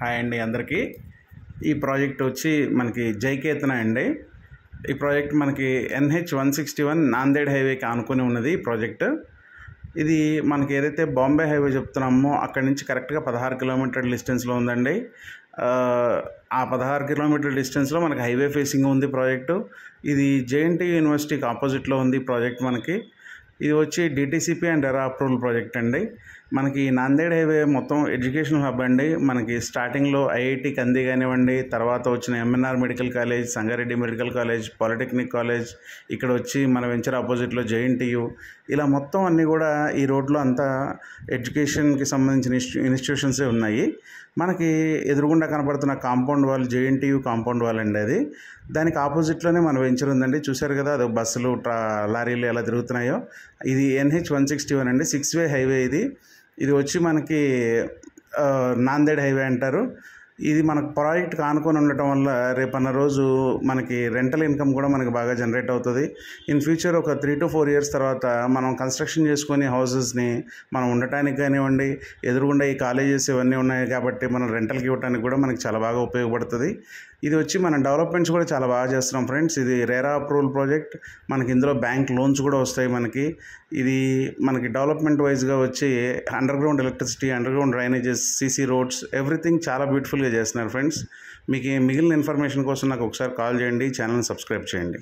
Hi అండి అందరికీ. ఈ ప్రాజెక్ట్ వచ్చి మనకి జైకేతన అండి. ఈ ప్రాజెక్ట్ మనకి NH-161 నాందేడ్ హైవేకి ఆనుకొని ఉన్నది ఈ ప్రాజెక్ట్. ఇది మనకి ఏదైతే బాంబే హైవే చెప్తున్నామో అక్కడి నుంచి కరెక్ట్గా 16 కిలోమీటర్ల డిస్టెన్స్లో ఉందండి. ఆ 16 కిలోమీటర్ల డిస్టెన్స్లో మనకి హైవే ఫేసింగ్ ఉంది ప్రాజెక్టు. ఇది JNT యూనివర్సిటీకి ఆపోజిట్లో ఉంది ప్రాజెక్ట్ మనకి. ఇది వచ్చి DTCP and RERA approval project అండి. మనకి నాందేడ్ హైవే మొత్తం ఎడ్యుకేషనల్ హబ్ అండి. మనకి స్టార్టింగ్లో IIT కంది కానివ్వండి, తర్వాత వచ్చిన MNR medical college, Sangareddy medical college, polytechnic college, ఇక్కడ వచ్చి మన వెంచర్ ఆపోజిట్లో JNTU, ఇలా మొత్తం అన్నీ కూడా ఈ రోడ్లో అంతా ఎడ్యుకేషన్కి సంబంధించిన ఇన్స్టిట్యూషన్సే ఉన్నాయి. మనకి ఎదురుగుండా కనపడుతున్న compound wall JNTU compound wall అండి. అది దానికి ఆపోజిట్లోనే మన వెంచర్ ఉందండి. చూశారు కదా, అది బస్సులు లారీలు ఎలా తిరుగుతున్నాయో. ఇది NH-161 అండి, 6-వే హైవే. ఇది వచ్చి మనకి నాందేడ్ హైవే అంటారు. ఇది మనకు ప్రాజెక్ట్కి ఆనుకొని ఉండటం వల్ల రేపన్న రోజు మనకి రెంటల్ ఇన్కమ్ కూడా మనకి బాగా జనరేట్ అవుతుంది. ఇన్ ఫ్యూచర్ ఒక 3 to 4 years తర్వాత మనం కన్స్ట్రక్షన్ చేసుకొని హౌసెస్ని మనం ఉండటానికి కానివ్వండి, ఎదురుగుండా ఈ కాలేజెస్ ఇవన్నీ ఉన్నాయి కాబట్టి మనం రెంటల్కి ఇవ్వడానికి కూడా మనకి చాలా బాగా ఉపయోగపడుతుంది. ఇది వచ్చి మన డెవలప్మెంట్స్ కూడా చాలా బాగా చేస్తున్నాం ఫ్రెండ్స్. ఇది రెరా అప్రూవల్ ప్రాజెక్ట్. మనకి ఇందులో బ్యాంక్ లోన్స్ కూడా వస్తాయి మనకి. ఇది మనకి డెవలప్మెంట్ వైజ్గా వచ్చి under ground electricity, under ground drainages, CC roads, everything చాలా బ్యూటిఫుల్గా చేస్తున్నారు ఫ్రెండ్స్. మీకు మిగిలిన ఇన్ఫర్మేషన్ కోసం నాకు ఒకసారి కాల్ చేయండి, ఛానల్ని సబ్స్క్రైబ్ చేయండి.